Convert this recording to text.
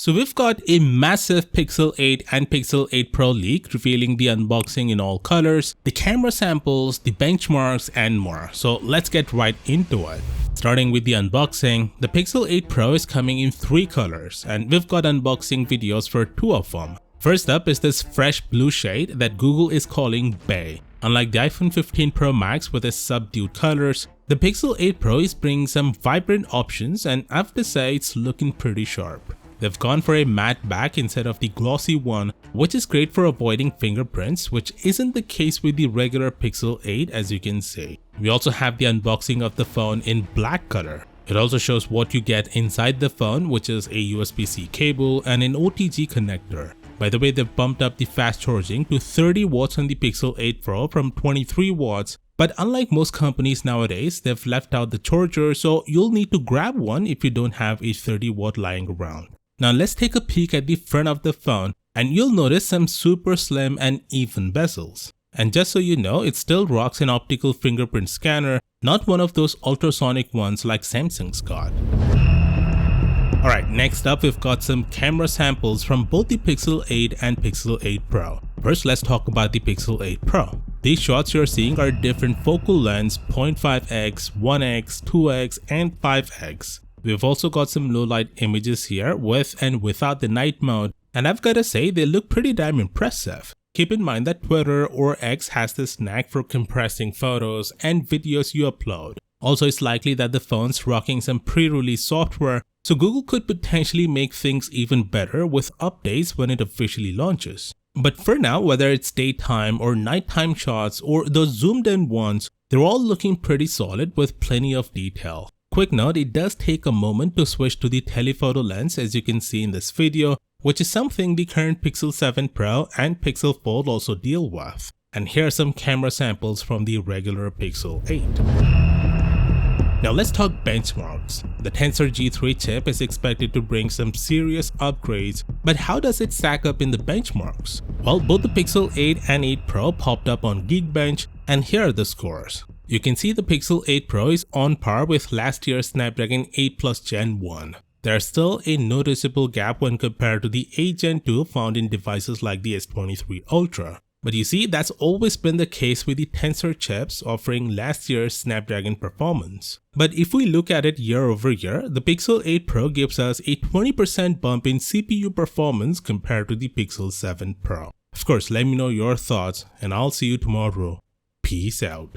So we've got a massive Pixel 8 and Pixel 8 Pro leak revealing the unboxing in all colors, the camera samples, the benchmarks and more. So let's get right into it. Starting with the unboxing, the Pixel 8 Pro is coming in 3 colors and we've got unboxing videos for 2 of them. First up is this fresh blue shade that Google is calling Bay. Unlike the iPhone 15 Pro Max with its subdued colors, the Pixel 8 Pro is bringing some vibrant options and I have to say it's looking pretty sharp. They've gone for a matte back instead of the glossy one, which is great for avoiding fingerprints, which isn't the case with the regular Pixel 8 as you can see. We also have the unboxing of the phone in black color. It also shows what you get inside the phone, which is a USB-C cable and an OTG connector. By the way, they've bumped up the fast charging to 30 watts on the Pixel 8 Pro from 23 watts. But unlike most companies nowadays, they've left out the charger, so you'll need to grab one if you don't have a 30 watt lying around. Now let's take a peek at the front of the phone and you'll notice some super slim and even bezels. And just so you know, it still rocks an optical fingerprint scanner, not one of those ultrasonic ones like Samsung's got. Alright, next up we've got some camera samples from both the Pixel 8 and Pixel 8 Pro. First, let's talk about the Pixel 8 Pro. These shots you're seeing are different focal lengths 0.5x, 1x, 2x and 5x. We've also got some low light images here with and without the night mode, and I've gotta say they look pretty damn impressive. Keep in mind that Twitter or X has this knack for compressing photos and videos you upload. Also, it's likely that the phone's rocking some pre-release software, so Google could potentially make things even better with updates when it officially launches. But for now, whether it's daytime or nighttime shots or those zoomed in ones, they're all looking pretty solid with plenty of detail. Quick note, it does take a moment to switch to the telephoto lens as you can see in this video, which is something the current Pixel 7 Pro and Pixel Fold also deal with. And here are some camera samples from the regular Pixel 8. Now let's talk benchmarks. The Tensor G3 chip is expected to bring some serious upgrades, but how does it stack up in the benchmarks? Well, both the Pixel 8 and 8 Pro popped up on Geekbench, and here are the scores. You can see the Pixel 8 Pro is on par with last year's Snapdragon 8 Plus Gen 1. There's still a noticeable gap when compared to the 8 Gen 2 found in devices like the S23 Ultra. But you see, that's always been the case with the Tensor chips offering last year's Snapdragon performance. But if we look at it year over year, the Pixel 8 Pro gives us a 20% bump in CPU performance compared to the Pixel 7 Pro. Of course, let me know your thoughts and I'll see you tomorrow. Peace out.